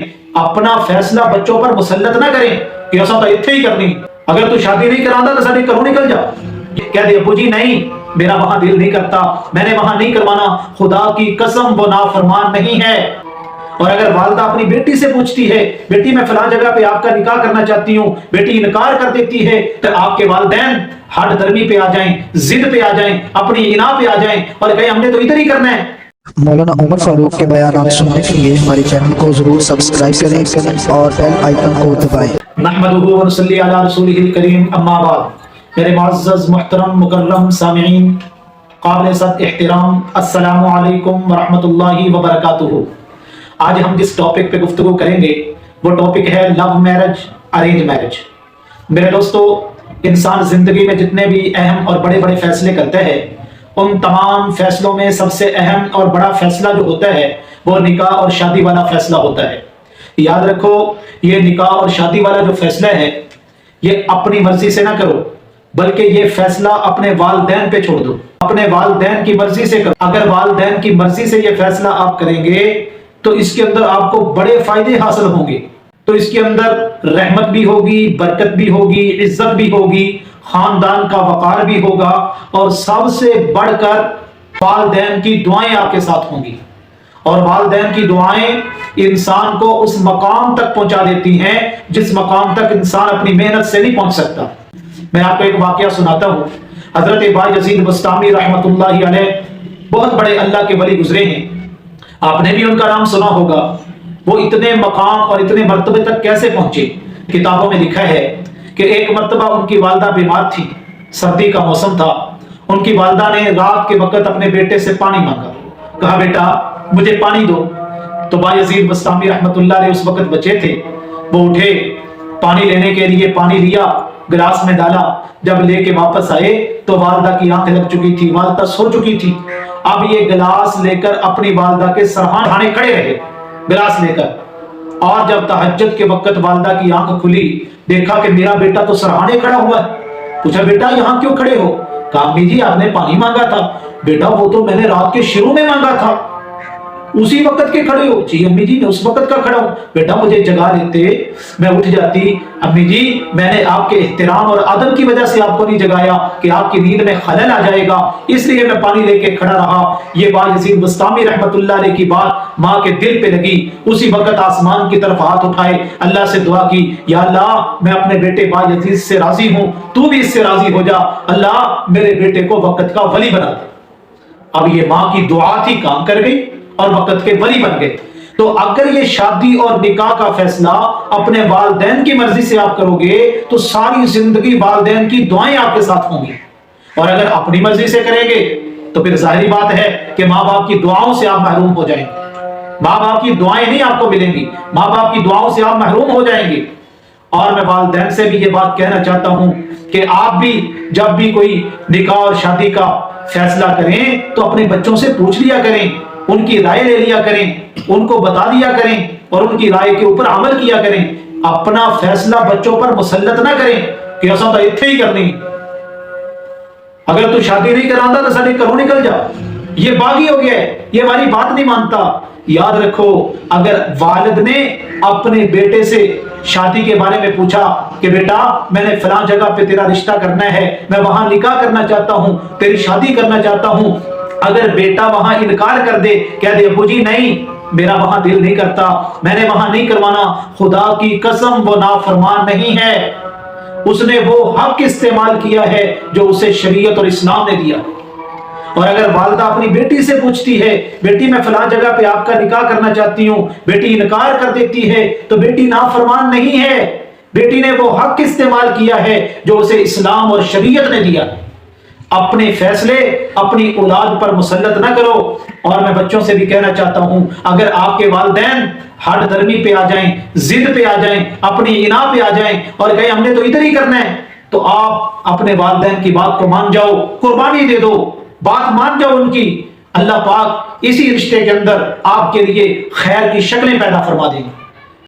अपना फैसला बच्चों पर मुसल्लत ना करें कि ऐसा तो इत्थे ही करनी, अगर तू शादी नहीं कराता तो सारी घरों निकल जा। कह दे अबू जी नहीं, मेरा वहां दिल नहीं करता, मैंने वहां नहीं करवाना, खुदा की कसम वो नाफरमान नहीं है। और अगर वालदा अपनी बेटी से पूछती है बेटी मैं फलां जगह पे आपका निकाह करना चाहती हूँ, बेटी इनकार कर देती है, तो आपके वालिदैन हद दर्मी पे आ जाएं, जिद पे आ जाएं, अपनी इना पे आ जाएं और कहें हमने तो इधर ही करना है। मौलाना उमर फारूक के बयान सुनने के लिए हमारे चैनल को जरूर सब्सक्राइब करें और बेल आइकन को दबाएं। नहमदुहु व नसल्ली अला रसूलिहिल करीम, अम्मा बाद। मेरे मुअज़्ज़ज़ मुहतरम मुकर्रम सामिईन, काबिल सद एहतराम, अस्सलामु अलैकुम व रहमतुल्लाहि व बरकातुहू। आज हम जिस टॉपिक पे गुफ्तगू करेंगे वो टॉपिक है लव मैरिज, अरेंज मैरिज। मेरे दोस्तों, इंसान जिंदगी में जितने भी अहम और बड़े बड़े फैसले करते हैं, उन तमाम फैसलों में सबसे अहम और बड़ा फैसला जो होता है वो निकाह और शादी वाला फैसला होता है। याद रखो, ये निकाह और शादी वाला जो फैसला है ये अपनी मर्जी से ना करो, बल्कि ये फैसला अपने वालिदैन पे छोड़ दो, अपने वालिदैन की मर्जी से करो। अगर वालिदैन की मर्जी से ये फैसला आप करेंगे तो इसके अंदर आपको बड़े फायदे हासिल होंगे। तो इसके अंदर रहमत भी होगी, बरकत भी होगी, इज्जत भी होगी, खानदान का वकार भी होगा और सबसे बढ़कर वालिदैन की दुआएं आपके साथ होंगी। और वालिदैन की दुआएं इंसान को उस मकाम तक पहुंचा देती हैं जिस मकाम तक इंसान अपनी मेहनत से नहीं पहुंच सकता। मैं आपको एक वाकया सुनाता हूं। हजरत बायज़ीद बस्तामी रहमतुल्लाहि अलैह बहुत बड़े अल्लाह के वली गुजरे हैं, आपने भी उनका नाम सुना होगा। वो इतने मकाम और इतने मर्तबे तक कैसे पहुंचे? किताबों में लिखा है कि एक मर्तबा उनकी वालदा बीमार थी, सर्दी का मौसम था। उनकी वालदा ने रात के वक्त अपने बेटे से पानी मांगा, कहा बेटा मुझे पानी दो। तो बायज़ीद बस्तामी रहमतुल्लाह अलैह उस वक्त बचे थे, वो उठे, पानी लेने के लिए पानी लिया, गिलास में डाला। जब लेके वापस आए तो वालदा की आंखें लग चुकी थी, वालदा सो चुकी थी। अब ये गिलास लेकर अपनी वालदा के सरहाने खड़े रहे, गिलास लेकर। और जब तहज्जुद के वक्त वालदा की आंख खुली, देखा कि मेरा बेटा तो सरहाने खड़ा हुआ है। पूछा बेटा यहाँ क्यों खड़े हो? कहा अम्मी जी आपने पानी मांगा था। बेटा वो तो मैंने रात के शुरू में मांगा था, उसी वक्त के खड़े हो? जी अम्मी जी मैं उस वक्त का खड़ा हूं। बेटा मुझे जगा लेते, मैं उठ जाती। अम्मी जी मैंने आपके एहतराम और अदब की वजह से आपको नहीं जगाया कि आपकी नींद में खलल आ जाएगा, इसलिए मैं पानी लेके खड़ा रहा। ये बायज़ीद बस्तामी रहमतुल्लाह अलैह की बात माँ के दिल पे लगी। उसी वक्त आसमान की तरफ हाथ उठाए, अल्लाह से दुआ की, या अल्लाह मैं अपने बेटे बायज़ीद से राजी हूं, तू भी इससे राजी हो जा। अल्लाह मेरे बेटे को वक्त का वली बना दे। अब ये माँ की दुआ थी, काम कर गई और वक्त के वली बन गए। तो अगर ये शादी और निकाह का फैसला अपने वालिदैन की मर्जी से आप करोगे तो सारी जिंदगी वालिदैन की दुआएं आपके साथ होंगी। और अगर अपनी मर्जी से करेंगे तो फिर जाहिर बात है कि माँ बाप की दुआओं से आप महरूम हो जाएंगे। माँ बाप की दुआएं नहीं आपको मिलेंगी, माँ बाप की दुआओं से आप महरूम हो जाएंगे। और मैं वालिदैन से भी ये बात कहना चाहता हूं कि आप भी जब भी कोई निकाह और शादी का फैसला करें तो अपने बच्चों से पूछ लिया करें, उनकी राय ले लिया करें, उनको बता दिया करें और उनकी राय के ऊपर अमल किया करें। अपना फैसला बच्चों पर मुसल्लत ना करें कि ऐसा तो इत्थे ही करनी, अगर तू शादी नहीं कराता तो सारी घरों निकल जा, ये बागी हो गया है, ये हमारी बात नहीं मानता। याद रखो, अगर वालिद ने अपने बेटे से शादी के बारे में पूछा कि बेटा मैंने फलां जगह पे तेरा रिश्ता करना है, मैं वहां निकाह करना चाहता हूं, तेरी शादी करना चाहता हूं, अगर बेटा वहां इनकार कर दे, कह दे अबू जी नहीं, मेरा वहां दिल नहीं करता, मैंने वहां नहीं करवाना, खुदा की कसम वो नाफरमान नहीं है, उसने वो हक इस्तेमाल किया है जो उसे शरीयत और इस्लाम ने दिया। और अगर वालिदा अपनी बेटी से पूछती है बेटी मैं फलां जगह पे आपका निकाह करना चाहती हूँ, बेटी इनकार कर देती है, तो बेटी नाफरमान नहीं है, बेटी ने वो हक इस्तेमाल किया है जो उसे इस्लाम और शरीयत ने दिया। अपने फैसले अपनी औलाद पर मुसल्लत ना करो। और मैं बच्चों से भी कहना चाहता हूं, अगर आपके वालिदैन हद दर्मी पे आ जाएं, जिद पे आ जाएं, अपनी इना पे आ जाएं और कहें हमने तो इधर ही करना है, तो आप अपने वालिदैन की बात को मान जाओ, कुर्बानी दे दो, बात मान जाओ उनकी। अल्लाह पाक इसी रिश्ते के अंदर आपके लिए खैर की शक्लें पैदा फरमा देंगे।